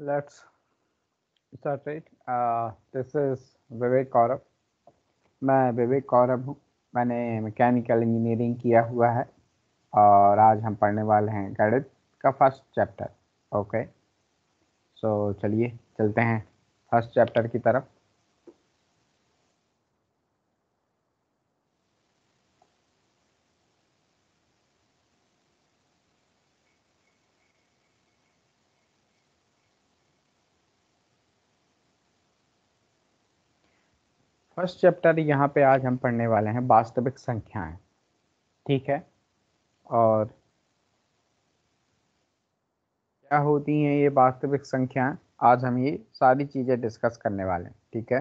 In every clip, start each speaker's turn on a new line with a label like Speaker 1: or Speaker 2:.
Speaker 1: Let's start it. This is विवेक कौरव। मैं विवेक कौरव हूँ। मैंने मैकेनिकल इंजीनियरिंग किया हुआ है और आज हम पढ़ने वाले हैं गणित का फर्स्ट चैप्टर। ओके, सो चलिए चलते हैं फर्स्ट चैप्टर की तरफ। फर्स्ट चैप्टर यहाँ पे आज हम पढ़ने वाले हैं वास्तविक संख्याएं। ठीक है, और क्या होती हैं ये वास्तविक संख्याएं, आज हम ये सारी चीज़ें डिस्कस करने वाले हैं। ठीक है,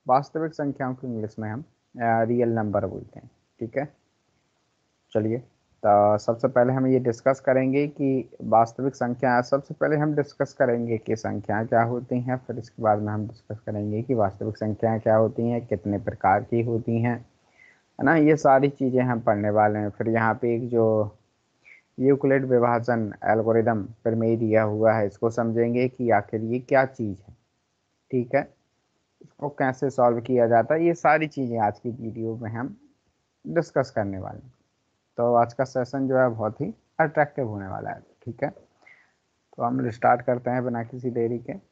Speaker 1: वास्तविक संख्याओं को इंग्लिश में हम रियल नंबर बोलते हैं। ठीक है, चलिए तो सबसे पहले हम ये डिस्कस करेंगे कि वास्तविक संख्या, सबसे पहले हम डिस्कस करेंगे कि संख्याएं क्या होती हैं, फिर इसके बाद में हम डिस्कस करेंगे कि वास्तविक संख्याएं क्या होती हैं, कितने प्रकार की होती हैं, है ना। ये सारी चीज़ें हम पढ़ने वाले हैं। फिर यहाँ पे एक जो यूक्लिड विभाजन एल्गोरिदम प्रमेय दिया हुआ है, इसको समझेंगे कि आखिर ये क्या चीज़ है। ठीक है, इसको कैसे सॉल्व किया जाता है, ये सारी चीज़ें आज की वीडियो में हम डिस्कस करने वाले हैं। तो आज का सेशन जो है बहुत ही अट्रैक्टिव होने वाला है। ठीक है, तो हम स्टार्ट करते हैं बिना किसी देरी के। इसको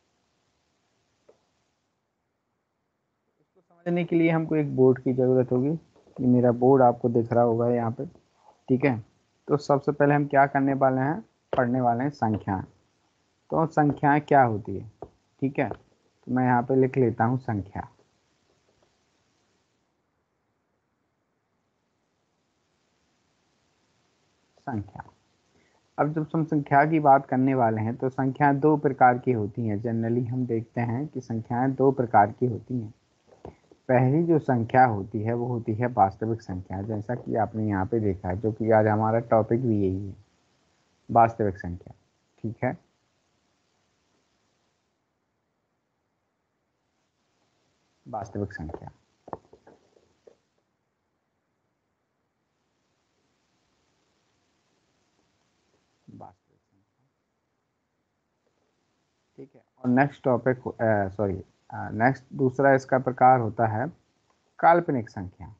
Speaker 1: समझने के लिए हमको एक बोर्ड की ज़रूरत होगी। ये मेरा बोर्ड आपको दिख रहा होगा यहाँ पे। ठीक है, तो सबसे पहले हम क्या करने वाले हैं, पढ़ने वाले हैं संख्याएं। तो संख्याएं क्या होती है, ठीक है, तो मैं यहाँ पे लिख लेता हूँ संख्या। संख्या, अब जब हम संख्या की बात करने वाले हैं तो संख्याएं दो प्रकार की होती हैं। जनरली हम देखते हैं कि संख्याएं दो प्रकार की होती हैं। पहली जो संख्या होती है वो होती है वास्तविक संख्या, जैसा कि आपने यहाँ पे देखा है, जो कि आज हमारा टॉपिक भी यही है, वास्तविक संख्या। ठीक है, वास्तविक संख्या। वास्तविक संख्या, ठीक है। और नेक्स्ट टॉपिक, सॉरी, नेक्स्ट दूसरा इसका प्रकार होता है काल्पनिक संख्या।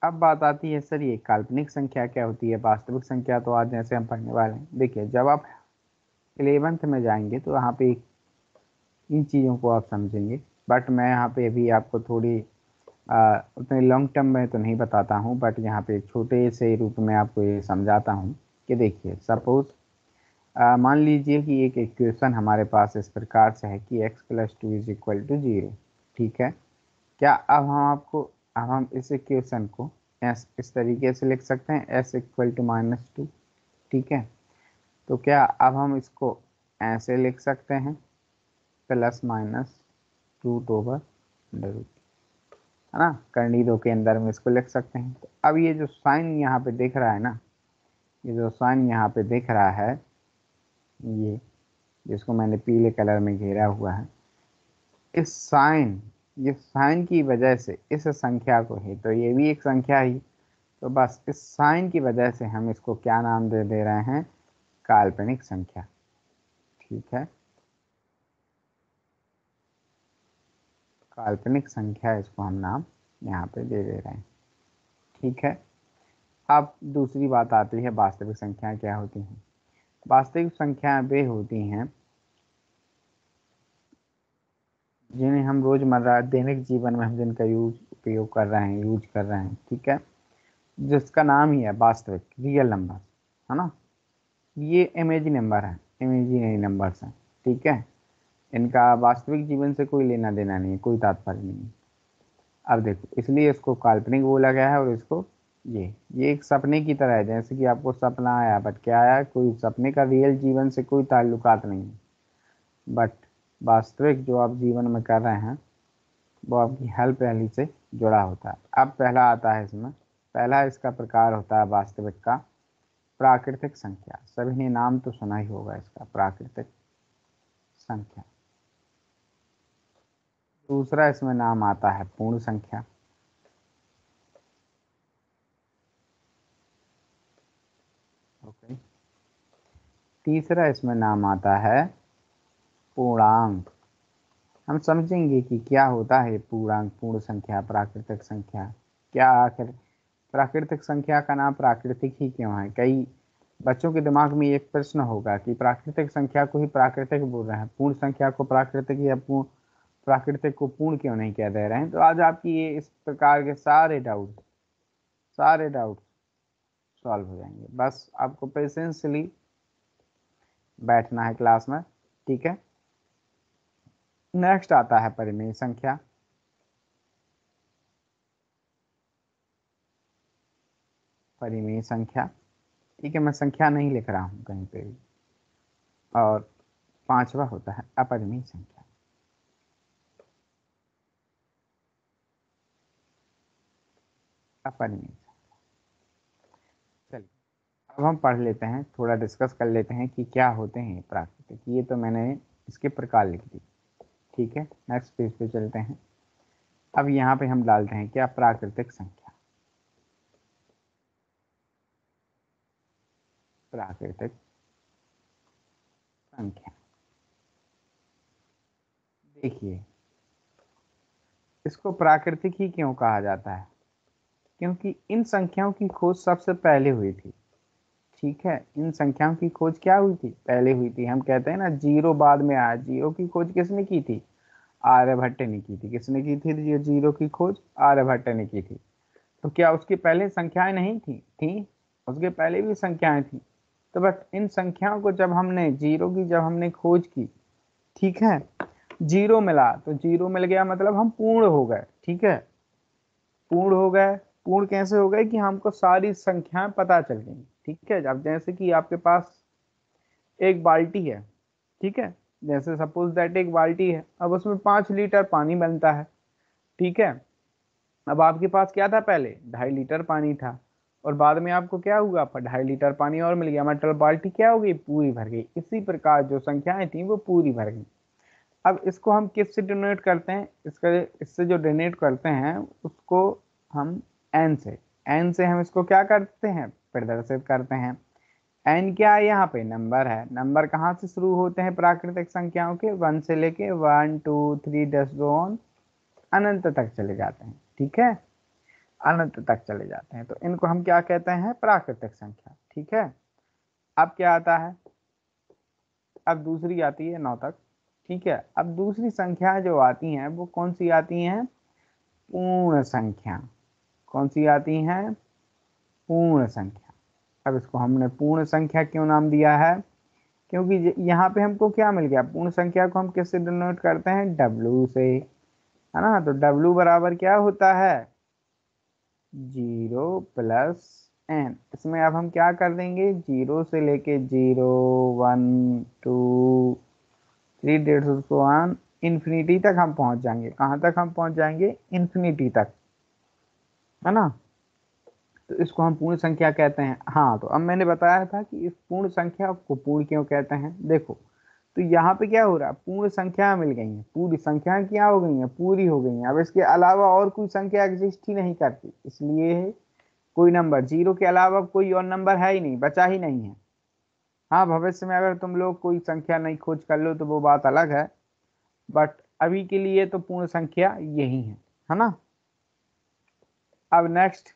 Speaker 1: अब बात आती है सर ये काल्पनिक संख्या क्या होती है, वास्तविक संख्या तो आज जैसे हम पढ़ने वाले हैं। देखिए, जब आप 11th में जाएंगे तो यहाँ पे इन चीज़ों को आप समझेंगे, बट मैं यहाँ पे अभी आपको थोड़ी उतने लॉन्ग टर्म में तो नहीं बताता हूँ, बट यहाँ पे छोटे से रूप में आपको ये समझाता हूँ कि देखिए, सपोज मान लीजिए कि एक इक्वेशन हमारे पास इस प्रकार से है कि x+2 = 0। ठीक है, क्या अब हम इस इक्वेशन को इस तरीके से लिख सकते हैं, s = -2। ठीक है, तो क्या अब हम इसको ऐसे लिख सकते हैं, ±√/√, है ना, करनी दो के अंदर में इसको लिख सकते हैं। तो अब ये जो साइन यहाँ पे दिख रहा है ना, ये जो साइन यहाँ पे दिख रहा है, ये जिसको मैंने पीले कलर में घेरा हुआ है, इस साइन, ये साइन की वजह से इस संख्या को ही, तो ये भी एक संख्या ही, तो बस इस साइन की वजह से हम इसको क्या नाम दे रहे हैं, काल्पनिक संख्या। ठीक है, काल्पनिक संख्या, इसको हम नाम यहाँ पे दे रहे हैं। ठीक है, अब दूसरी बात आती है वास्तविक संख्याएं क्या होती हैं। वास्तविक संख्याएं वे होती हैं जिन्हें हम रोजमर्रा दैनिक जीवन में हम जिनका उपयोग कर रहे हैं, यूज कर रहे हैं। ठीक है, जिसका नाम ही है वास्तविक, रियल नंबर, है ना। ये इमेजी नंबर है, इमेजिनरी नंबर्स हैं। ठीक है, इनका वास्तविक जीवन से कोई लेना देना नहीं है, कोई तात्पर्य नहीं है। अब देखो, इसलिए इसको काल्पनिक बोला गया है। और इसको ये एक सपने की तरह है, जैसे कि आपको सपना आया, बट क्या आया, कोई सपने का रियल जीवन से कोई ताल्लुकात नहीं है, बट वास्तविक जो आप जीवन में कर रहे हैं वो आपकी हेल्प वैली से जुड़ा होता है। अब पहला आता है इसमें, पहला इसका प्रकार होता है वास्तविक का प्राकृतिक संख्या। सभी ने नाम तो सुना ही होगा इसका, प्राकृतिक संख्या। दूसरा इसमें नाम आता है पूर्ण संख्या। तीसरा इसमें नाम आता है पूर्णांक। हम समझेंगे कि क्या होता है पूर्णांक, पूर्ण संख्या, प्राकृतिक संख्या। क्या आखिर प्राकृतिक संख्या का नाम प्राकृतिक ही क्यों है? कई बच्चों के दिमाग में एक प्रश्न होगा कि प्राकृतिक संख्या को ही प्राकृतिक बोल रहे हैं, पूर्ण संख्या को प्राकृतिक या प्राकृतिक को पूर्ण क्यों नहीं कह दे रहे हैं? तो आज आपकी ये इस प्रकार के सारे डाउट सॉल्व हो जाएंगे। बस आपको पेशेंसली बैठना है क्लास में, ठीक है। नेक्स्ट आता है परिमेय संख्या। परिमेय संख्या, ठीक है, मैं संख्या नहीं लिख रहा हूं कहीं पे भी। और पांचवा होता है अपरिमेय संख्या। अपरिमेय संख्या, चलिए अब हम पढ़ लेते हैं, थोड़ा डिस्कस कर लेते हैं कि क्या होते हैं प्राकृतिक। ये तो मैंने इसके प्रकार लिख दी, ठीक है। नेक्स्ट पेज पे चलते हैं। अब यहाँ पे हम डालते हैं क्या, प्राकृतिक संख्या। प्राकृतिक संख्या, देखिए इसको प्राकृतिक ही क्यों कहा जाता है? क्योंकि इन संख्याओं की खोज सबसे पहले हुई थी, ठीक है। इन संख्याओं की खोज क्या हुई थी? पहले हुई थी। हम कहते हैं ना जीरो बाद में आया, जीरो की खोज किसने की थी? आर्यभट्ट ने की थी। किसने की थी ये जीरो की खोज? आर्यभट्ट ने की थी। तो क्या उसके पहले संख्याएं नहीं थी? उसके पहले भी संख्याएं थी। तो बस इन संख्याओं को जब हमने जीरो की जब हमने खोज की, ठीक है, जीरो मिला तो जीरो मिल गया मतलब हम पूर्ण हो गए, ठीक है। पूर्ण हो गए, पूर्ण कैसे हो गए कि हमको सारी संख्याएं पता चल गई, ठीक है। अब जैसे कि आपके पास एक बाल्टी है, ठीक है, जैसे सपोज दैट एक बाल्टी है, अब उसमें 5 लीटर पानी बनता है, ठीक है। अब आपके पास क्या था? पहले 2.5 लीटर पानी था, और बाद में आपको क्या हुआ? 2.5 लीटर पानी और मिल गया, मतलब बाल्टी क्या हो गई? पूरी भर गई। इसी प्रकार जो संख्याएं थी वो पूरी भर गई। अब इसको हम किससे डिनोट करते हैं? इससे जो डिनोट करते हैं उसको हम एन से, हम इसको क्या करते हैं? प्रदर्शित करते हैं। एन क्या है? यहाँ पे नंबर है। नंबर कहाँ से शुरू होते हैं प्राकृतिक संख्याओं के? 1 से लेके 1 2 3 ऑन अनंत तक चले जाते हैं, ठीक है। अनंत तक चले जाते हैं, तो इनको हम क्या कहते हैं? प्राकृतिक संख्या, ठीक है। अब क्या आता है? अब दूसरी आती है 9 तक, ठीक है। अब दूसरी संख्या जो आती हैं वो कौन सी आती हैं? पूर्ण संख्या। कौन सी आती हैं? पूर्ण संख्या। अब इसको हमने पूर्ण संख्या क्यों नाम दिया है? क्योंकि यहाँ पे हमको क्या मिल गया? पूर्ण संख्या को हम किससे डिनोट करते हैं? डब्ल्यू से, है ना। तो डब्ल्यू बराबर क्या होता है? 0 + n। इसमें अब हम क्या कर देंगे? 0 से लेके 0 1 2 3 1 इन्फिनिटी तक हम पहुंच जाएंगे। कहाँ तक हम पहुंच जाएंगे? इन्फिनिटी तक, है ना। तो इसको हम पूर्ण संख्या कहते हैं। हाँ, तो अब मैंने बताया था कि इस पूर्ण संख्या को पूर्ण क्यों कहते हैं। देखो, तो यहाँ पे क्या हो रहा है? पूर्ण संख्या मिल गई है, पूरी संख्या क्या हो गई है? पूरी हो गई है। अब इसके अलावा और कोई संख्या एग्जिस्ट ही नहीं करती, इसलिए कोई नंबर जीरो के अलावा कोई और नंबर है ही नहीं, बचा ही नहीं है। हाँ, भविष्य में अगर तुम लोग कोई संख्या नहीं खोज कर लो तो वो बात अलग है, बट अभी के लिए तो पूर्ण संख्या यही है ना। अब नेक्स्ट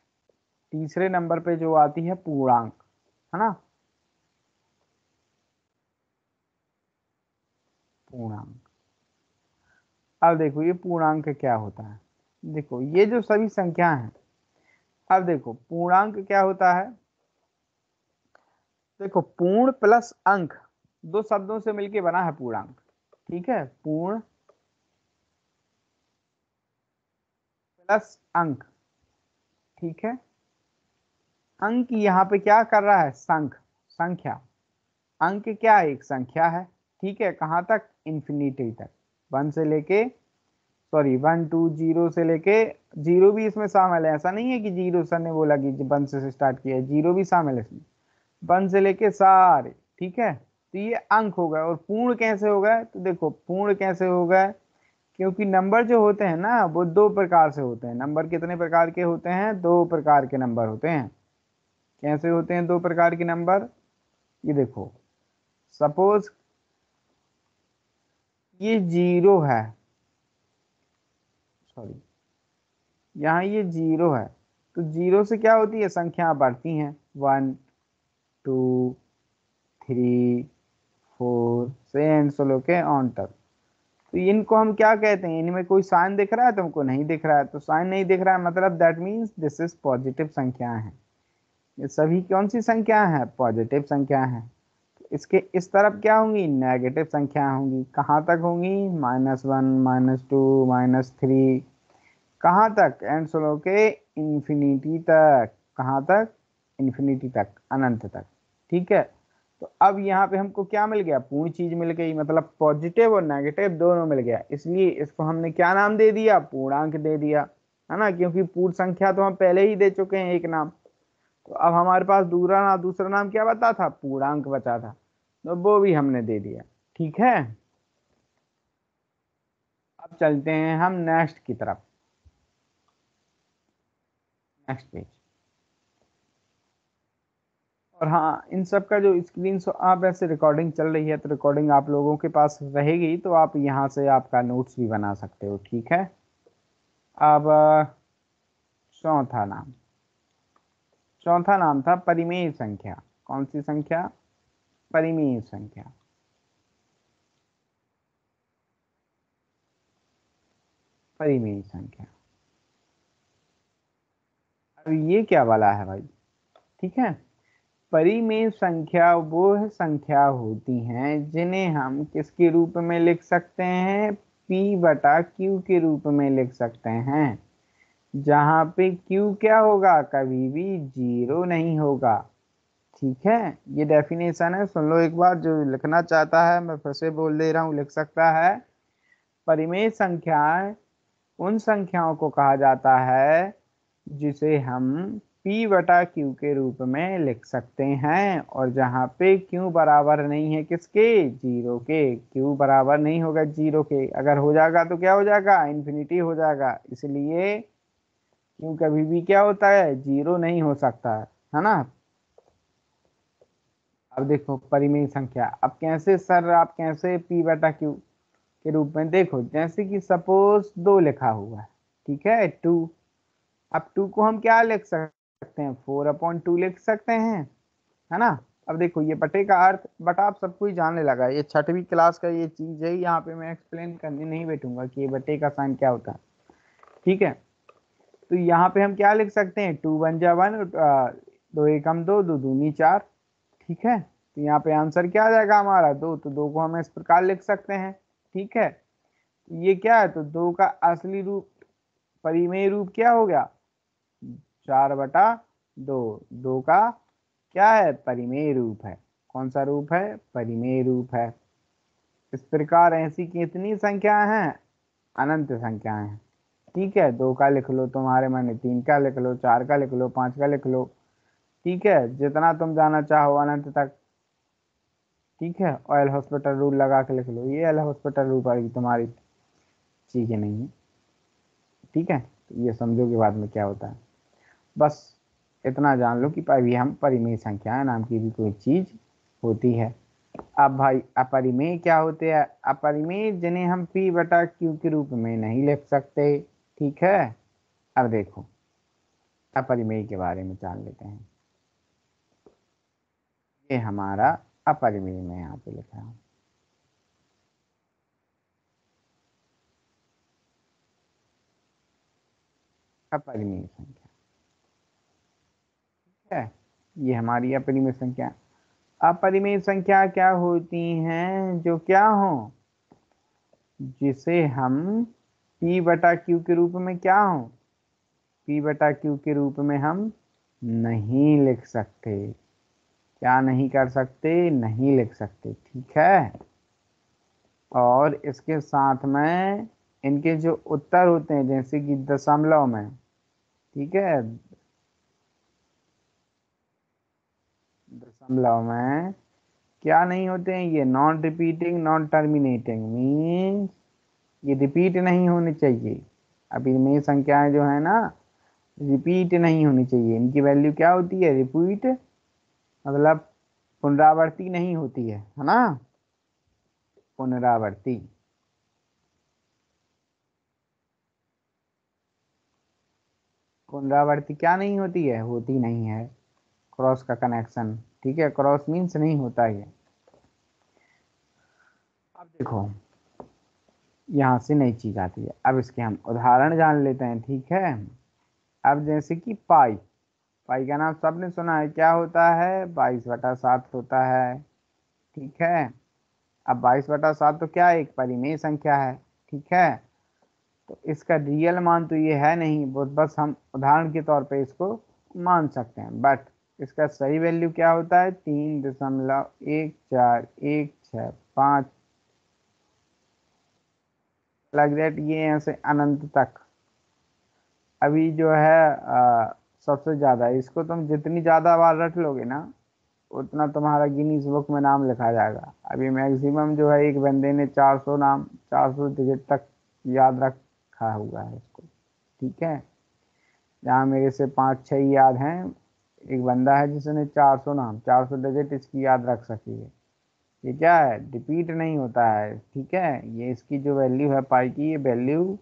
Speaker 1: तीसरे नंबर पे जो आती है पूर्णांक, है ना। पूर्णांक, अब देखो ये पूर्णांक क्या होता है। देखो ये जो सभी संख्या हैं, अब देखो पूर्णांक क्या होता है। देखो पूर्ण प्लस अंक, दो शब्दों से मिलके बना है पूर्णांक, ठीक है। पूर्ण प्लस अंक, ठीक है। अंक यहाँ पे क्या कर रहा है? संख्या। अंक क्या है? एक संख्या है, ठीक है। कहाँ तक? इन्फिनिटी तक। 1 से लेके, सॉरी 1 2 0 से लेके, जीरो भी इसमें शामिल है। ऐसा नहीं है कि जीरो सर ने बोला कि 1 से स्टार्ट किया है, जीरो भी शामिल है इसमें। 1 से लेके सारे, ठीक है। तो ये अंक हो गए। और पूर्ण कैसे हो गए? तो देखो पूर्ण कैसे हो गए, क्योंकि नंबर जो होते हैं ना वो दो प्रकार से होते हैं। नंबर कितने प्रकार के होते हैं? दो प्रकार के नंबर होते हैं। कैसे होते हैं दो प्रकार के नंबर? ये देखो, सपोज ये जीरो है, सॉरी यहाँ ये जीरो है, तो जीरो से क्या होती है, संख्या बढ़ती हैं, 1 2 3 4 से एंड सोलो के ऑन तक। तो इनको हम क्या कहते हैं, इनमें कोई साइन दिख रहा है तुमको, नहीं दिख रहा है, तो साइन नहीं दिख रहा है मतलब that means this is positive संख्या है। ये सभी कौन सी संख्या है, पॉजिटिव संख्या है। तो इसके इस तरफ क्या होंगी, नेगेटिव संख्या होंगी। कहाँ तक होंगी, -1 -2 -3, कहाँ तक, एंड सुनो के इंफिनिटी तक। कहाँ तक, इंफिनिटी तक, अनंत तक। ठीक है, तो अब यहाँ पे हमको क्या मिल गया, पूर्ण चीज मिल गई, मतलब पॉजिटिव और नेगेटिव दोनों मिल गया, इसलिए इसको हमने क्या नाम दे दिया, पूर्णांक दे दिया, है ना, क्योंकि पूर्ण संख्या तो हम पहले ही दे चुके हैं एक नाम। तो अब हमारे पास दूसरा नाम क्या बता था, पूर्णांक बचा था, तो वो भी हमने दे दिया। ठीक है, अब चलते हैं हम नेक्स्ट की तरफ, नेक्स्ट पेज। और हाँ, इन सब का जो स्क्रीन आप ऐसे रिकॉर्डिंग चल रही है, तो रिकॉर्डिंग आप लोगों के पास रहेगी, तो आप यहाँ से आपका नोट्स भी बना सकते हो। ठीक है, अब चौथा नाम, चौथा नाम था परिमेय संख्या। कौन सी संख्या, परिमेय संख्या। परिमेय संख्या, अब ये क्या वाला है भाई। ठीक है, परिमेय संख्या वो है संख्या होती हैं जिन्हें हम किसके रूप में लिख सकते हैं, P/Q के रूप में लिख सकते हैं, जहां पे Q क्या होगा, कभी भी जीरो नहीं होगा। ठीक है, ये डेफिनेशन है, सुन लो एक बार, जो लिखना चाहता है मैं फिर से बोल दे रहा हूँ, लिख सकता है। परिमेय संख्याएं उन संख्याओं को कहा जाता है जिसे हम P/Q के रूप में लिख सकते हैं, और जहाँ पे Q बराबर नहीं है किसके, जीरो के। Q बराबर नहीं होगा जीरो के, अगर हो जाएगा तो क्या हो जाएगा, इन्फिनिटी हो जाएगा, इसलिए Q कभी भी क्या होता है, जीरो नहीं हो सकता है ना। अब देखो परिमेय संख्या, अब कैसे सर, आप कैसे P/Q के रूप में, देखो जैसे कि सपोज 2 लिखा हुआ है, ठीक है, 2। अब 2 को हम क्या लिख सकते हैं, 4/2 लिख सकते हैं, है ना। अब देखो ये बटे का अर्थ, बटा आप सबको ही जानने लगा, ये छठवीं क्लास का ये चीज है, यहाँ पे मैं एक्सप्लेन करने नहीं बैठूंगा कि ये बटे का साइन क्या होता है। ठीक है, तो यहाँ पे हम क्या लिख सकते हैं, 2 × 1 2 एकम 2, 2 दूनी 4। ठीक है, तो यहाँ पे आंसर क्या आ जाएगा हमारा, 2, तो 2 को हम इस प्रकार लिख सकते हैं। ठीक है, तो ये क्या है, तो 2 का असली रूप, परिमेय रूप क्या हो गया, 4/2। 2 का क्या है, परिमेय रूप है। कौन सा रूप है, परिमेय रूप है। इस प्रकार ऐसी कितनी संख्या हैं, अनंत संख्याएं हैं। ठीक है, 2 का लिख लो तुम्हारे मन, 3 का लिख लो, 4 का लिख लो, 5 का लिख लो। ठीक है, जितना तुम जाना चाहो अनंत तक। ठीक है, और एल हॉस्पिटल रूल लगा के लिख लो, ये एल हॉस्पिटल रूल पर तुम्हारी चीजें नहीं है। ठीक है, तो ये समझो कि बाद में क्या होता है, बस इतना जान लो कि अभी हम परिमेय संख्या नाम की भी कोई चीज होती है। अब भाई अपरिमेय क्या होते हैं, अपरिमेय जिन्हें हम P/Q के रूप में नहीं लिख सकते। ठीक है, अब देखो अपरिमेय के बारे में जान लेते हैं। ये हमारा अपरिमेय में यहाँ पे लिखा है, अपरिमेय संख्या। ठीक है, ये हमारी अपरिमेय संख्या। अपरिमेय संख्या क्या होती हैं, जो क्या हो, जिसे हम P/Q के रूप में क्या हो, P/Q के रूप में हम नहीं लिख सकते। क्या नहीं कर सकते, नहीं लिख सकते। ठीक है, और इसके साथ में इनके जो उत्तर होते हैं, जैसे कि दशमलव में, ठीक है, दशमलव में क्या नहीं होते हैं, ये non repeating non terminating, means ये रिपीट नहीं होनी चाहिए। अब इनमें संख्याएं जो है ना, रिपीट नहीं होनी चाहिए, इनकी वैल्यू क्या होती है, रिपीट मतलब पुनरावृत्ति नहीं होती है ना, पुनरावृत्ति। पुनरावृत्ति क्या नहीं होती है, होती नहीं है। क्रॉस का कनेक्शन, ठीक है, क्रॉस मीन्स नहीं होता है। अब देखो यहाँ से नई चीज आती है, अब इसके हम उदाहरण जान लेते हैं, ठीक है। अब जैसे कि पाई, पाई का नाम सबने सुना है, क्या होता है, 22/7 होता है, ठीक है। अब 22/7 तो क्या है, एक परिमेय संख्या है, ठीक है। तो इसका रियल मान तो ये है नहीं, बस हम उदाहरण के तौर पे इसको मान सकते हैं, बट इसका सही वैल्यू क्या होता है, 3.1416 लाइक दैट, ये ऐसे अनंत तक। अभी जो है सबसे ज्यादा, इसको तुम जितनी ज्यादा बार रट लोगे ना, उतना तुम्हारा गिनीज बुक में नाम लिखा जाएगा। अभी मैक्सिमम जो है, एक बंदे ने 400 नाम, 400 डिजिट तक याद रखा हुआ है इसको, ठीक है। जहाँ मेरे से 5-6 याद हैं, एक बंदा है जिसने 400 नाम, 400 डिजिट इसकी याद रख सकी है। ये क्या है, रिपीट नहीं होता है, ठीक है। ये इसकी जो वैल्यू है पाई की, ये वैल्यू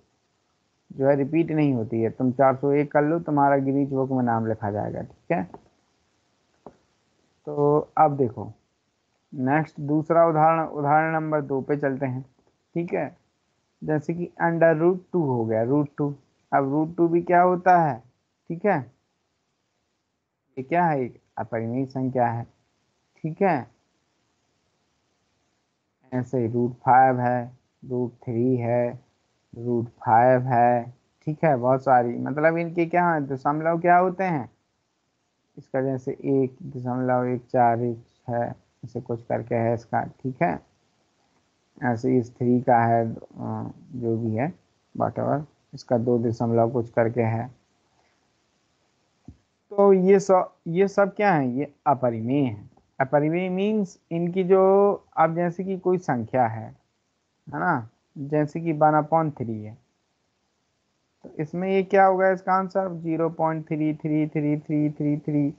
Speaker 1: जो है रिपीट नहीं होती है। तुम 401 कर लो, तुम्हारा गिनीज बुक में नाम लिखा जाएगा, ठीक है। तो अब देखो नेक्स्ट दूसरा उदाहरण, उदाहरण नंबर 2 पे चलते हैं, ठीक है। जैसे कि √2 हो गया, √2। अब √2 भी क्या होता है, ठीक है, ये क्या है, एक अपरिमेय संख्या है, ठीक है। ऐसे ही √5 है, √3 है, √5 है, ठीक है। बहुत सारी, मतलब इनके क्या है, दशमलव क्या होते हैं इसका, जैसे 1.141 ऐसे कुछ करके है इसका, ठीक है। ऐसे इस 3 का है जो भी है वॉटएवर, इसका 2 दशमलव कुछ करके है। तो ये सब क्या है, ये अपरिमेय है। अपरिमेय मीन्स इनकी जो, अब जैसे कि कोई संख्या है ना, जैसे कि 1/3 है, तो इसमें ये क्या होगा, इसका आंसर 0.33333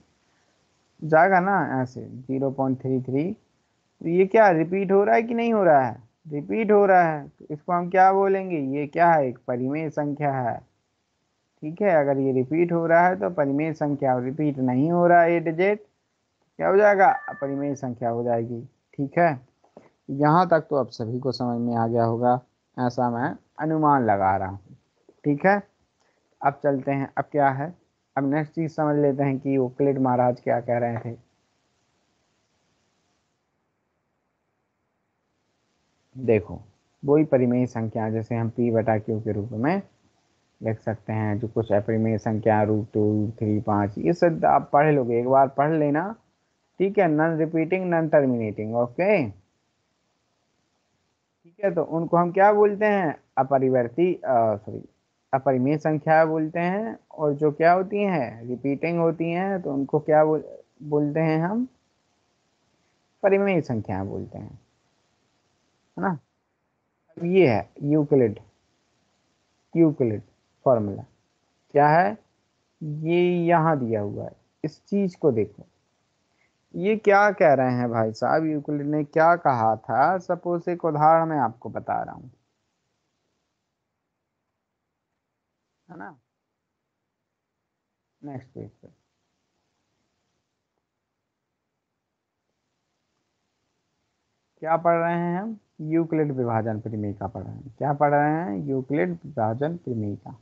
Speaker 1: जाएगा ना, ऐसे 0.33। तो ये क्या रिपीट हो रहा है कि नहीं हो रहा है, रिपीट हो रहा है, तो इसको हम क्या बोलेंगे, ये क्या है, एक परिमेय संख्या है, ठीक है। अगर ये रिपीट हो रहा है तो परिमेय संख्या, रिपीट नहीं हो रहा है ये डिजिट, क्या हो जाएगा, अपरिमेय संख्या हो जाएगी, ठीक है। यहाँ तक तो अब सभी को समझ में आ गया होगा, ऐसा मैं अनुमान लगा रहा हूँ, ठीक है। अब चलते हैं, अब क्या है, अब नेक्स्ट चीज समझ लेते हैं कि यूक्लिड महाराज क्या कह रहे थे। देखो वही परिमेय संख्या, जैसे हम p/q के रूप में लिख सकते हैं, जो कुछ अपरिमेय संख्या, √2, 3, 5, ये सब आप पढ़ लोगे, एक बार पढ़ लेना, ठीक है। Non repeating, non terminating, okay, ठीक है। तो उनको हम क्या बोलते हैं, अपरिवर्ती, सॉरी, अपरिमेय संख्या बोलते हैं। और जो क्या होती हैं, रिपीटिंग होती हैं, तो उनको क्या बोलते हैं हम, परिमेय संख्या बोलते हैं, है ना। अब ये है यूक्लिड, यूक्लिड फॉर्मूला क्या है, ये यहाँ दिया हुआ है, इस चीज को देखो। ये क्या कह रहे हैं भाई साहब, यूक्लिड ने क्या कहा था, सपोज एक उदाहरण मैं आपको बता रहा हूँ, है ना। नेक्स्ट पेज पे क्या पढ़ रहे हैं हम, यूक्लिड विभाजन प्रमेय का पढ़ रहे हैं, क्या पढ़ रहे हैं, यूक्लिड विभाजन प्रमेय का।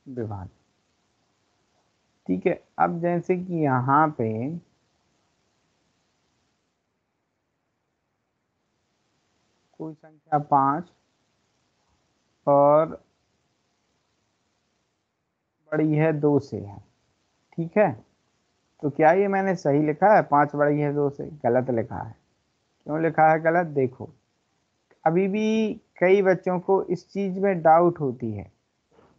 Speaker 1: विभाजन, ठीक है। अब जैसे कि यहाँ पे कोई संख्या 5 और बड़ी है 2 से है, ठीक है। तो क्या ये मैंने सही लिखा है, 5 बड़ी है 2 से, गलत लिखा है। क्यों लिखा है गलत, देखो। अभी भी कई बच्चों को इस चीज में डाउट होती है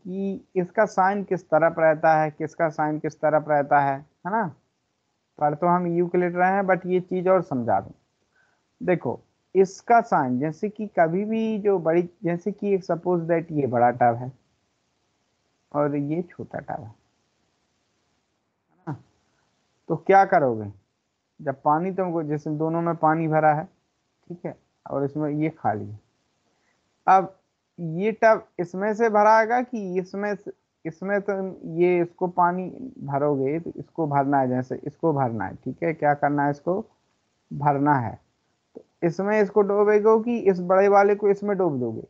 Speaker 1: कि इसका साइन किस तरफ रहता है, किसका साइन किस तरफ रहता है ना। पर तो हम यू के लिख रहे हैं, बट ये चीज और समझा दूं। देखो, इसका साइन जैसे कि कभी भी जो बड़ी, जैसे कि एक सपोज दैट ये बड़ा टब है और ये छोटा टब है ना, तो क्या करोगे जब पानी तुमको, जैसे दोनों में पानी भरा है, ठीक है, और इसमें ये खाली है। अब ये टब इसमें से भराएगा कि इसमें तो ये इसको पानी भरोगे तो इसको भरना है, जैसे इसको भरना है, ठीक है, क्या करना है, इसको भरना है। तो इसमें इसको डोबेगो कि इस बड़े वाले को इसमें डोब दोगे?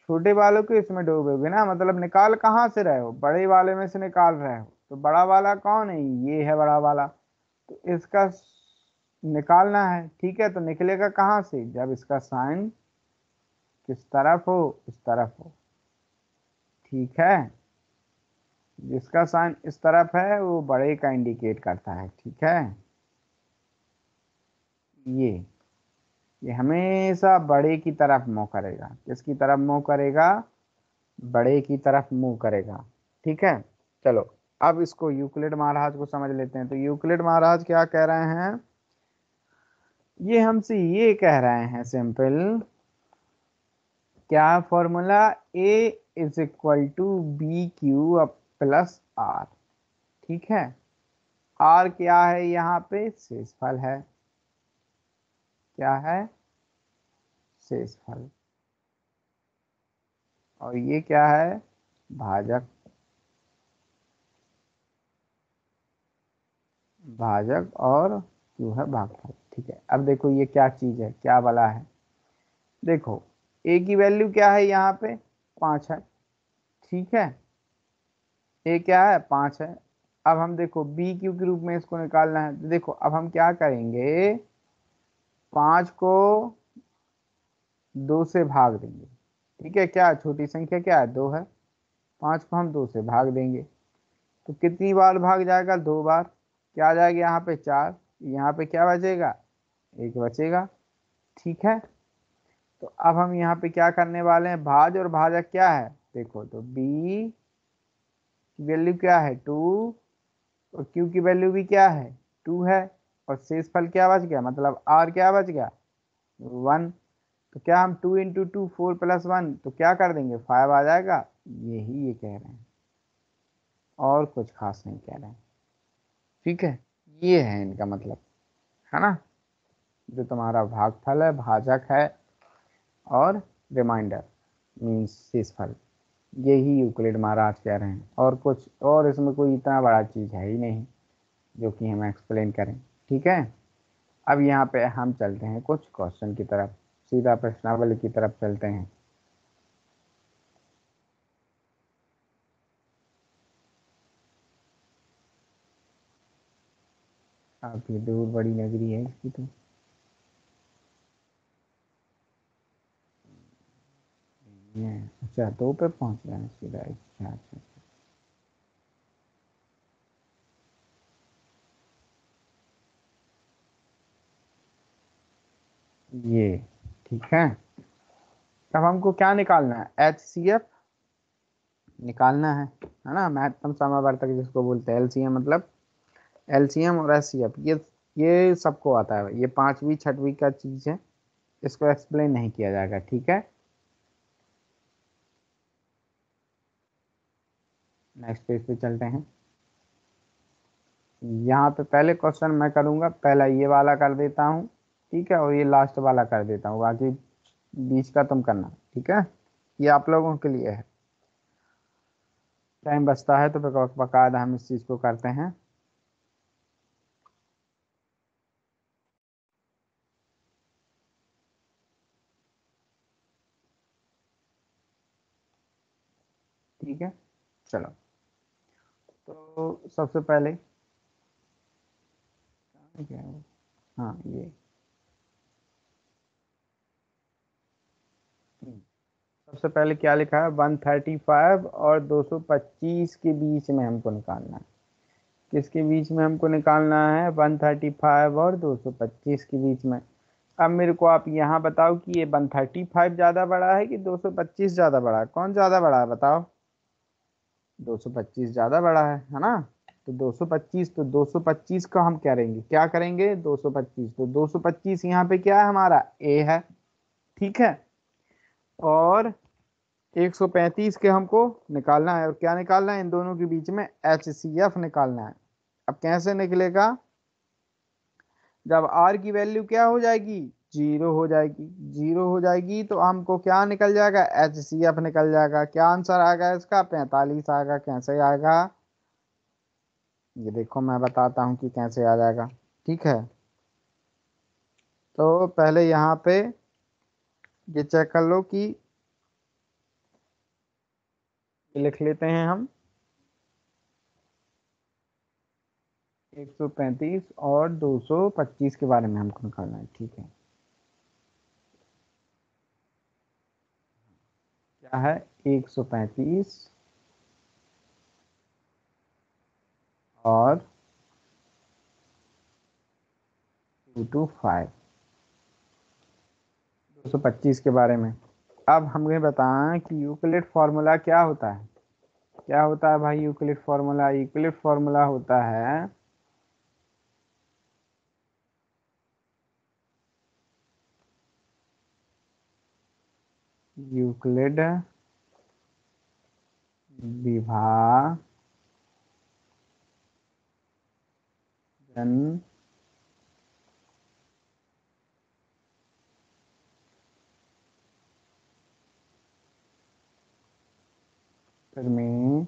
Speaker 1: छोटे वाले को इसमें डोबोगे ना, मतलब निकाल कहाँ से रहे हो, बड़े वाले में से निकाल रहे हो। तो बड़ा वाला कौन है, ये है बड़ा वाला। तो इसका निकालना है, ठीक है, तो निकलेगा कहाँ से, जब इसका साइन किस तरफ हो, इस तरफ हो, ठीक है। जिसका साइन इस तरफ है वो बड़े का इंडिकेट करता है, ठीक है। ये ये हमेशा बड़े की तरफ मुंह करेगा, किसकी तरफ मुंह करेगा, बड़े की तरफ मुंह करेगा, ठीक है। चलो, अब इसको यूक्लिड महाराज को समझ लेते हैं। तो यूक्लिड महाराज क्या कह रहे हैं, ये हमसे ये कह रहे हैं सिंपल, क्या formula, A is equal to B Q plus R, ठीक है। आर क्या है, यहाँ पे शेषफल है, क्या है, शेषफल। और ये क्या है, भाजक, भाजक और क्यू है भागफल, ठीक है। अब देखो ये क्या चीज है, क्या वाला है, देखो ए की वैल्यू क्या है यहाँ पे, 5 है, ठीक है। ए क्या है, 5 है। अब हम देखो बी क्यू के रूप में इसको निकालना है, तो देखो अब हम क्या करेंगे, 5 को 2 से भाग देंगे, ठीक है, क्या छोटी संख्या क्या है, 2 है, 5 को हम 2 से भाग देंगे, तो कितनी बार भाग जाएगा, 2 बार। क्या आ जाएगा यहाँ पे, 4, यहाँ पे क्या बचेगा, 1 बचेगा, ठीक है। तो अब हम यहाँ पे क्या करने वाले हैं, भाज और भाजक क्या है, देखो तो बी की वैल्यू क्या है, 2, और क्यू की वैल्यू भी क्या है, 2 है, और शेषफल क्या बच गया, मतलब आर क्या बच गया, 1। तो क्या हम 2 × 2 4 + 1, तो क्या कर देंगे, 5 आ जाएगा। यही ये कह रहे हैं, और कुछ खास नहीं कह रहे हैं, ठीक है। ये है इनका मतलब, है ना, जो तुम्हारा भागफल है, भाजक है, और रिमाइंडर मीन्स शेषफल, यही यूक्लिड महाराज कह रहे हैं। और कुछ, और इसमें कोई इतना बड़ा चीज है ही नहीं जो कि हम एक्सप्लेन करें, ठीक है। अब यहाँ पे हम चलते हैं कुछ क्वेश्चन की तरफ, सीधा प्रश्नावली की तरफ चलते हैं। अब ये दूर बड़ी नगरी है इसकी तो, ये अच्छा 2 पे पहुंच गए हैं सीधा, अच्छा अच्छा। ये ठीक है। अब हमको क्या निकालना है, HCF निकालना है ना, महत्तम समावर्तक जिसको बोलते हैं, LCM मतलब, LCM और HCF, ये सबको आता है, ये 5वीं 6वीं का चीज है, इसको एक्सप्लेन नहीं किया जाएगा, ठीक है। नेक्स्ट पेज पे चलते हैं। यहाँ पे पहले क्वेश्चन मैं करूँगा, पहला ये वाला कर देता हूँ, ठीक है, और ये लास्ट वाला कर देता हूँ, बाकी बीच का तुम करना, ठीक है। ये आप लोगों के लिए है, टाइम बचता है तो बकायदा हम इस चीज़ को करते हैं। ठीक है, चलो, तो सबसे पहले क्या है? हाँ ये, सबसे पहले क्या लिखा है, 135 और 225 के बीच में हमको निकालना है। किसके बीच में हमको निकालना है, 135 और 225 के बीच में। अब मेरे को आप यहाँ बताओ कि ये 135 ज़्यादा बड़ा है कि 225 ज़्यादा बड़ा है, कौन ज़्यादा बड़ा है बताओ, 225 ज़्यादा बड़ा है ना। तो 225, तो 225 का हम करेंगे, क्या करेंगे 225, तो 225 यहाँ पे क्या है हमारा ए है, ठीक है। और 135 के हमको निकालना है, और क्या निकालना है, इन दोनों के बीच में HCF निकालना है। अब कैसे निकलेगा, जब आर की वैल्यू क्या हो जाएगी, जीरो हो जाएगी, जीरो हो जाएगी तो हमको क्या निकल जाएगा, HCF निकल जाएगा। क्या आंसर आएगा इसका, 45 आएगा। कैसे आएगा, ये देखो मैं बताता हूँ कि कैसे आ जाएगा, ठीक है। तो पहले यहाँ पे ये चेक कर लो कि ये लिख लेते हैं हम 135 और 225 के बारे में हमको निकालना है, ठीक है। क्या है, 135 और 225, 225 के बारे में। अब हमें बताएं कि यूक्लिड फार्मूला क्या होता है। क्या होता है भाई यूक्लिड फार्मूला, यूक्लिड फार्मूला होता है यूक्लिड विभाजन प्रमेय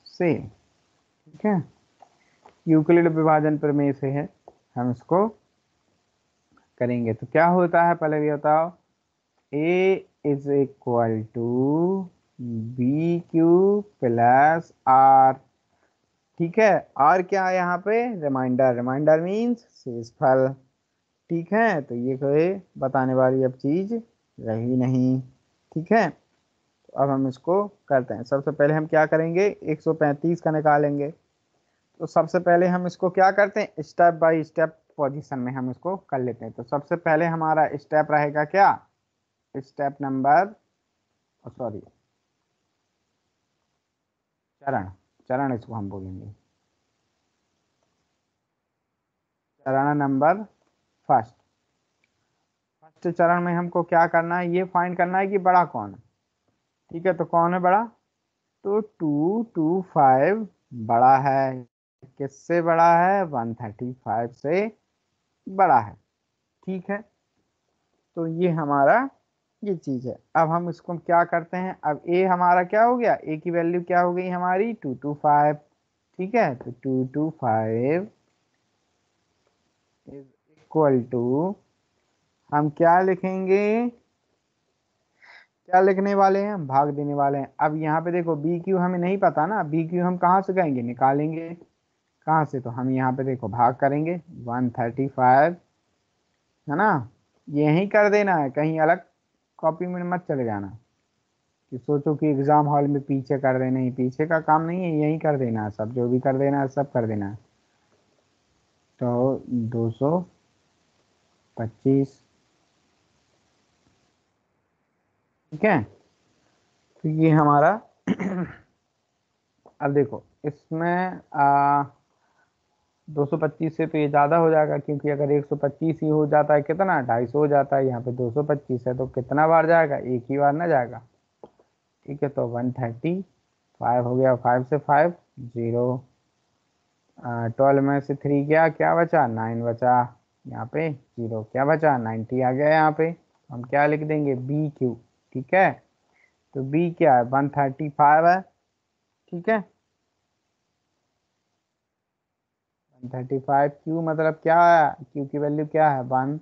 Speaker 1: से, ठीक है। यूक्लिड विभाजन प्रमेय से है, हम इसको करेंगे। तो क्या होता है पहले भी बताओ, A is equal to B Q plus R, ठीक है। आर क्या है यहाँ पे, रिमाइंडर, रिमाइंडर मीन्स शेषफल, ठीक है। तो ये कोई बताने वाली अब चीज रही नहीं, ठीक है। तो अब हम इसको करते हैं। सबसे पहले हम क्या करेंगे, 135 का निकालेंगे। तो सबसे पहले हम इसको क्या करते हैं, स्टेप बाय स्टेप पोजीशन में हम इसको कर लेते हैं। तो सबसे पहले हमारा स्टेप रहेगा क्या, स्टेप नंबर, सॉरी चरण, चरण इसको हम बोलेंगे, चरण नंबर फर्स्ट। फर्स्ट चरण में हमको क्या करना है, ये फाइंड करना है कि बड़ा कौन है, ठीक है। तो कौन है बड़ा, तो 225 बड़ा है, किससे बड़ा है, 135 से बड़ा है, ठीक है। तो ये हमारा ये चीज है। अब हम इसको क्या करते हैं, अब ए हमारा क्या हो गया, ए की वैल्यू क्या हो गई हमारी 225, ठीक है। तो 225 इज इक्वल टू, हम क्या लिखेंगे, क्या लिखने वाले हैं, भाग देने वाले हैं। अब यहाँ पे देखो बी क्यू हमें नहीं पता ना, बी क्यू हम कहाँ से करेंगे, निकालेंगे कहाँ से, तो हम यहाँ पे देखो भाग करेंगे 135, है ना। यही कर देना है, कहीं अलग कॉपी में मत चले जाना कि सोचो कि एग्जाम हॉल में पीछे कर देना, ही पीछे का काम नहीं है, यही कर देना है, सब जो भी कर देना है सब कर देना है। तो 225, ठीक है। तो ये हमारा अब देखो इसमें 225 से तो ये ज़्यादा हो जाएगा, क्योंकि अगर 125 ही हो जाता है कितना, 250 हो जाता है, यहाँ पे 225 है तो कितना बार जाएगा, एक ही बार ना जाएगा, ठीक है। तो 135 हो गया, 5 से 5 0, 12 में से 3 गया, क्या बचा 9 बचा, यहाँ पे 0 क्या बचा 90 आ गया। यहाँ पे हम क्या लिख देंगे, बी क्यू, ठीक है। तो बी क्या है, 135 है, ठीक है। 135 क्यू मतलब क्या है, क्यू की वैल्यू क्या है 1,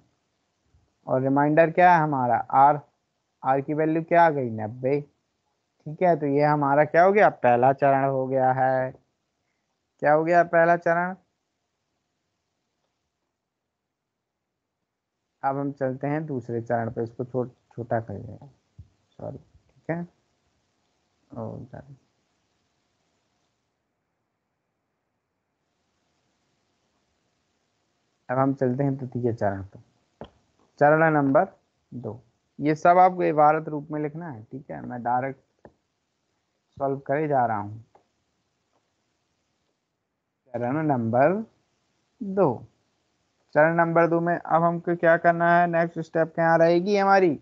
Speaker 1: और रिमाइंडर क्या है हमारा आर, आर की वैल्यू क्या आ गई 90, ठीक है। तो ये हमारा क्या हो गया, पहला चरण हो गया है। क्या हो गया पहला चरण। अब हम चलते हैं दूसरे चरण पे, इसको छोटा कर लेंगे, सॉरी, ठीक है। ओ done। अब हम चलते हैं तृतीय चरण पे, चरण नंबर 2। ये सब आपको इबारत रूप में लिखना है, ठीक है। मैं डायरेक्ट सॉल्व करे जा रहा हूँ। चरण नंबर 2। चरण नंबर 2 में अब हमको क्या करना है, नेक्स्ट स्टेप क्या रहेगी हमारी,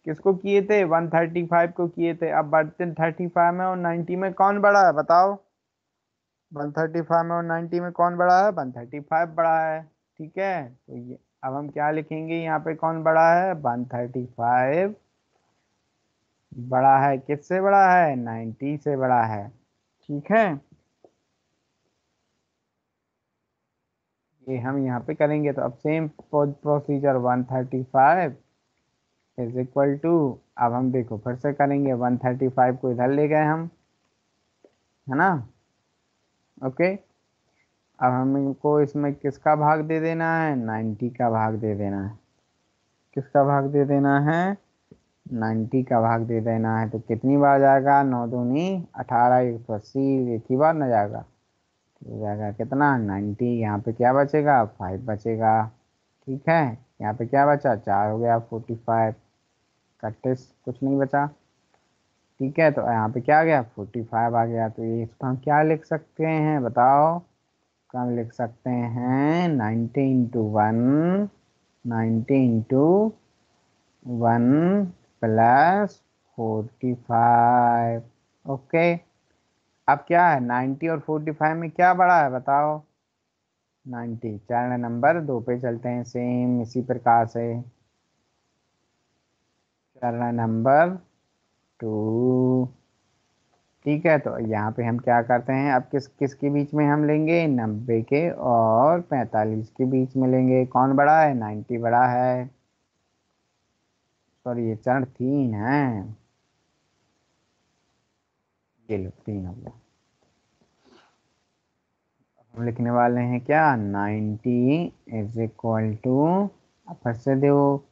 Speaker 1: किसको किए थे, 135 को किए थे। अब बढ़ते 35 में और 90 में कौन बड़ा है बताओ। 135 में और 90 में कौन बड़ा है, 135 बड़ा है। ठीक है, तो ये अब हम क्या लिखेंगे यहाँ पे, कौन बड़ा है, 135 बड़ा है, किससे बड़ा है, 90 से बड़ा है। ठीक है, ये हम यहाँ पे करेंगे। तो अब same procedure, 135 is equal to, अब हम देखो फिर से करेंगे, 135 को इधर ले गए हम, है ना। ओके, अब हमको इसमें किसका भाग दे देना है, 90 का भाग दे देना है। किसका भाग दे देना है, 90 का भाग दे देना है। तो कितनी बार जाएगा, 9 दूनी 18, 180, एक ही बार ना जाएगा। तो जाएगा कितना, 90। यहाँ पे क्या बचेगा, 5 बचेगा। ठीक है, यहाँ पे क्या बचा, 4 हो गया, 45 कट्टे कुछ नहीं बचा। ठीक है, तो यहाँ पे क्या आ गया, 45 आ गया। तो ये इसको हम क्या लिख सकते हैं बताओ, तो हम लिख सकते हैं 90 × 1, 90 × 1 + 45। ओके, अब क्या है, 90 और 45 में क्या बड़ा है बताओ, 90। चरण नंबर 2 पे चलते हैं, सेम इसी प्रकार से। चरण नंबर 2। ठीक है, तो यहाँ पे हम क्या करते हैं, अब किस किस के बीच में हम लेंगे, 90 के और 45 के बीच में लेंगे। कौन बड़ा है, 90 बड़ा है। सॉरी, ये चरण 3 है, ये लो 3 हो गया। हम लिखने वाले हैं क्या, 90 इज इक्वल टू, अब फिर से दो,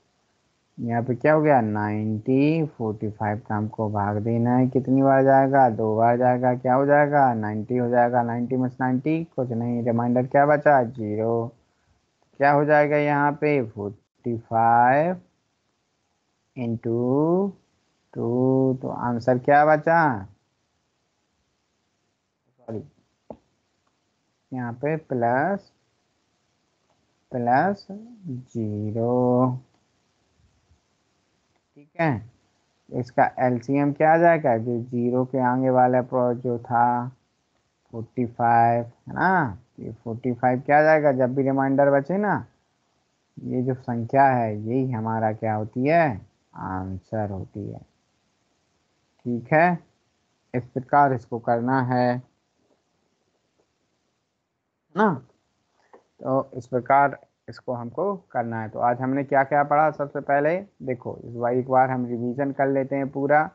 Speaker 1: यहाँ पे क्या हो गया, 90, 45 का हमको भाग देना है, कितनी बार जाएगा, 2 बार जाएगा। क्या हो जाएगा, 90 हो जाएगा, 90 में 90 कुछ नहीं, रिमाइंडर क्या बचा, 0। क्या हो जाएगा यहाँ पे, 45 × 2, तो आंसर क्या बचा, सॉरी, यहाँ पे प्लस प्लस 0। ठीक है, इसका एलसीएम क्या आ जाएगा, जो 0 के आगे वाला जो था 45, है ना। ये 45 क्या आ जाएगा, जब भी रिमाइंडर बचे ना, ये जो संख्या है यही हमारा क्या होती है, आंसर होती है। ठीक है, इस प्रकार इसको करना है ना। तो इस प्रकार इसको हमको करना है। तो आज हमने क्या क्या पढ़ा, सबसे पहले देखो इस बार एक बार हम रिवीजन कर लेते हैं पूरा।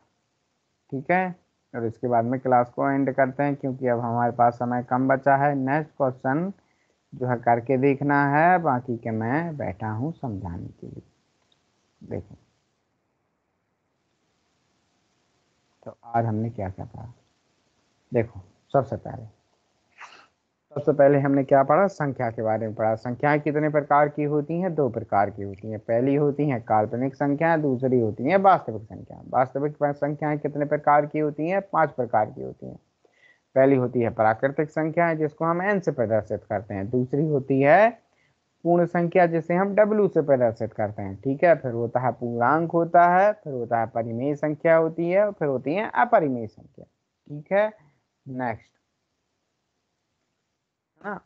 Speaker 1: ठीक है, और इसके बाद में क्लास को एंड करते हैं, क्योंकि अब हमारे पास समय कम बचा है। नेक्स्ट क्वेश्चन जो है करके देखना है, बाकी के मैं बैठा हूँ समझाने के लिए। देखो, तो आज हमने क्या क्या पढ़ा, देखो सबसे पहले हमने क्या पढ़ा, संख्या के बारे में पढ़ा। संख्याएं कितने प्रकार की होती हैं, 2 प्रकार की होती हैं। पहली होती हैं काल्पनिक संख्याएं, दूसरी होती हैं वास्तविक संख्याएं। वास्तविक संख्याएं कितने प्रकार की होती हैं, 5 प्रकार की होती हैं। पहली होती है प्राकृतिक संख्याएं, जिसको हम n से प्रदर्शित करते हैं। दूसरी होती है पूर्ण संख्या, जिसे हम w से प्रदर्शित करते हैं। ठीक है, फिर होता है पूर्णांक होता है, फिर होता है परिमेय संख्या होती है, और फिर होती है अपरिमेय संख्या। ठीक है, नेक्स्ट, है ना।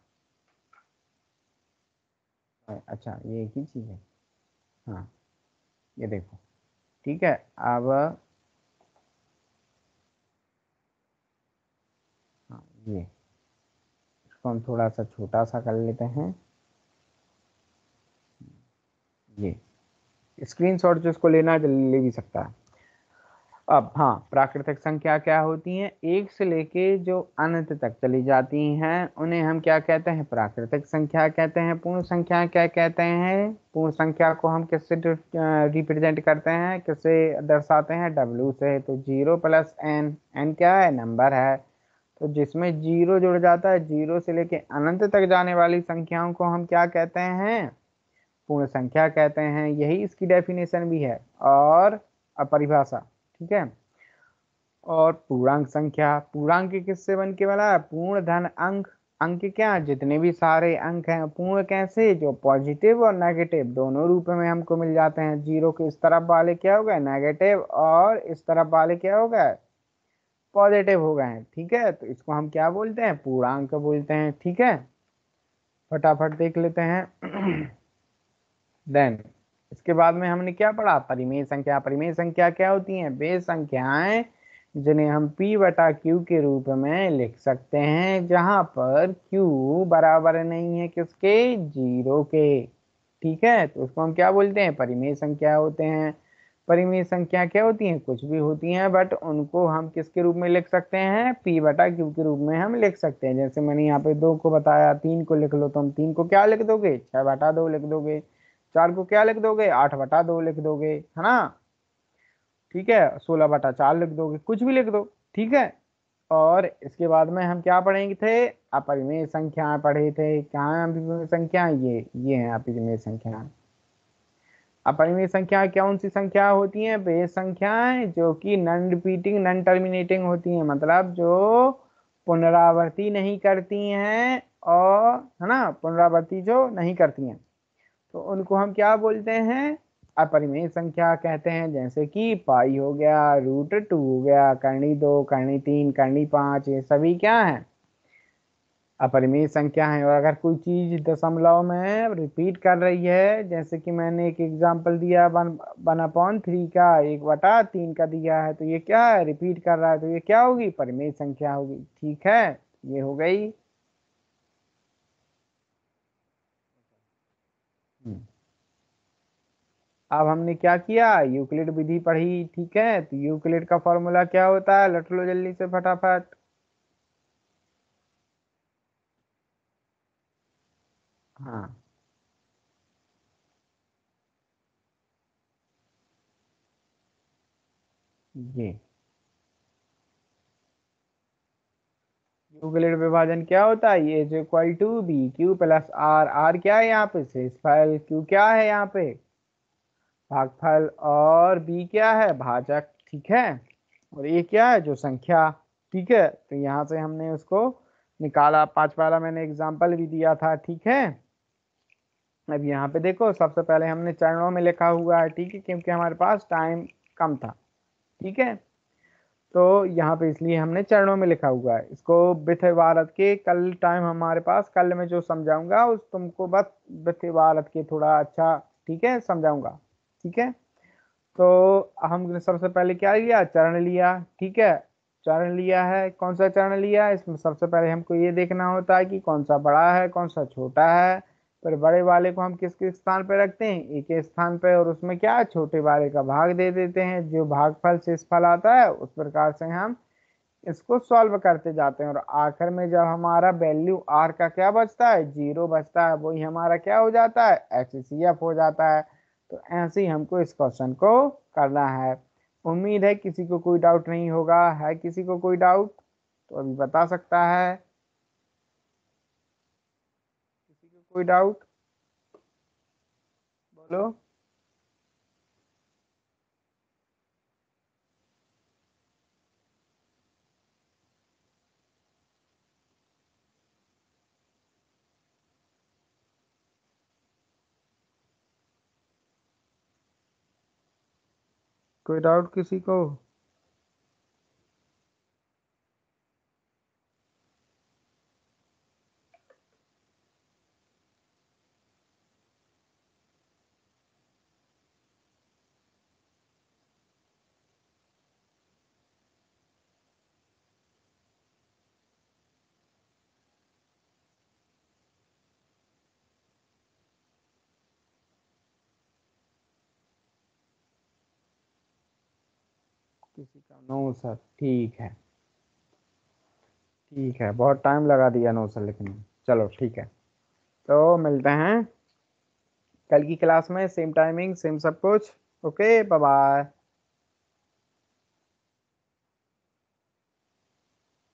Speaker 1: अच्छा, ये एक ही चीज है, हाँ, ये देखो। ठीक है, अब हाँ, ये इसको हम थोड़ा सा छोटा सा कर लेते हैं। ये स्क्रीनशॉट जिसको लेना है ले भी सकता है। अब हाँ, प्राकृतिक संख्या क्या होती हैं, एक से लेके जो अनंत तक चली जाती हैं, उन्हें हम क्या कहते हैं, प्राकृतिक संख्या कहते हैं। पूर्ण संख्या क्या कहते हैं, पूर्ण संख्या को हम किससे रिप्रेजेंट करते हैं, किससे दर्शाते हैं, w से। तो 0 + n, n क्या है, नंबर है। तो जिसमें 0 जुड़ जाता है, 0 से लेके अनंत तक जाने वाली संख्याओं को हम क्या कहते हैं, पूर्ण संख्या कहते हैं। यही इसकी डेफिनेशन भी है और परिभाषा। ठीक है, और पूर्णांक संख्या, पूर्णांक किससे बन के बना है, पूर्ण धन अंक, अंक क्या, जितने भी सारे अंक हैं पूर्ण कैसे, जो पॉजिटिव और नेगेटिव दोनों रूप में हमको मिल जाते हैं। जीरो के इस तरफ वाले क्या हो गए नेगेटिव, और इस तरफ वाले क्या हो गए पॉजिटिव हो गए हैं। ठीक है, तो इसको हम क्या बोलते हैं, पूर्णांक बोलते हैं। ठीक है, फटाफट देख लेते हैं। देन इसके बाद में हमने क्या पढ़ा, परिमेय संख्या। परिमेय संख्या क्या होती है, वे संख्याएं जिन्हें हम p बटा q के रूप में लिख सकते हैं, जहां पर q बराबर नहीं है किसके, जीरो के। ठीक है, तो उसको हम क्या बोलते हैं, परिमेय संख्या होते हैं। परिमेय संख्या क्या होती हैं, कुछ भी होती हैं, बट उनको हम किसके रूप में लिख सकते हैं, p बटा q के रूप में हम लिख सकते हैं। जैसे मैंने यहाँ पे 2 को बताया, 3 को लिख लो, तो हम 3 को क्या लिख दोगे, 6/2 लिख दोगे। 4 को क्या लिख दोगे, 8/2 लिख दोगे, है ना। ठीक है, 16/4 लिख दोगे, कुछ भी लिख दो। ठीक है, और इसके बाद में हम क्या पढ़ेंगे थे, अपरिमेय संख्याएं पढ़े थे। क्या है अपरिमेय संख्या, ये है अपरिमेय संख्या। अपरिमेय संख्या कौन सी संख्या होती है, वे संख्याएं जो कि नॉन रिपीटिंग नॉन टर्मिनेटिंग होती हैं, मतलब जो पुनरावृत्ति नहीं करती हैं, और है ना, पुनरावृत्ति जो नहीं करती हैं, तो उनको हम क्या बोलते हैं, अपरिमेय संख्या कहते हैं। जैसे कि पाई हो गया, √2 हो गया, करनी 2, करनी 3, करनी 5, ये सभी क्या है, अपरिमेय संख्या है। और अगर कोई चीज दशमलव में रिपीट कर रही है, जैसे कि मैंने एक एग्जांपल दिया, 1/3 का 1/3 का दिया है, तो ये क्या है, रिपीट कर रहा है, तो ये क्या होगी, परिमेय संख्या होगी। ठीक है, ये हो गई। हम्म। अब हमने क्या किया, यूक्लिड विधि पढ़ी। ठीक है, तो यूक्लिड का फॉर्मूला क्या होता है, लट लो जल्दी से फटाफट। हाँ, ये यूक्लिड विभाजन क्या होता है, ये जो इक्वल टू BQ+R। आर क्या है यहाँ पे, शेषफल। क्यू क्या है यहाँ पे, भागफल, और बी क्या है, भाजक। ठीक है, और ये क्या है, जो संख्या। ठीक है, तो यहाँ से हमने उसको निकाला। 5 वाला मैंने एग्जाम्पल भी दिया था। ठीक है, अब यहाँ पे देखो, सबसे पहले हमने चरणों में लिखा हुआ है। ठीक है, क्योंकि हमारे पास टाइम कम था। ठीक है, तो यहाँ पे इसलिए हमने चरणों में लिखा हुआ है इसको। वित्त भारत के कल टाइम हमारे पास, कल मैं जो समझाऊंगा उस तुमको बस वित्त भारत के थोड़ा अच्छा, ठीक है, समझाऊंगा। ठीक है, तो हमने सबसे पहले क्या लिया, चरण लिया। ठीक है, चरण लिया है, कौन सा चरण लिया है, इसमें सबसे पहले हमको ये देखना होता है कि कौन सा बड़ा है कौन सा छोटा है। फिर बड़े वाले को हम किस किस स्थान पे रखते हैं, एक ही स्थान पे, और उसमें क्या है, छोटे वाले का भाग दे देते हैं। जो भागफल शेषफल आता है उस प्रकार से हम इसको सॉल्व करते जाते हैं, और आखिर में जब हमारा वैल्यू आर का क्या बचता है, जीरो बचता है, वही हमारा क्या हो जाता है, HCF हो जाता है। तो ऐसे ही हमको इस क्वेश्चन को करना है। उम्मीद है किसी को कोई डाउट नहीं होगा, है किसी को कोई डाउट तो अभी बता सकता है, किसी को कोई डाउट बोलो। कोई डाउट किसी को, किसी का नो सर, ठीक है। ठीक है, बहुत टाइम लगा दिया नो सर लिखने में। चलो ठीक है, तो मिलते हैं कल की क्लास में, सेम टाइमिंग सेम सब कुछ। Okay, bye bye.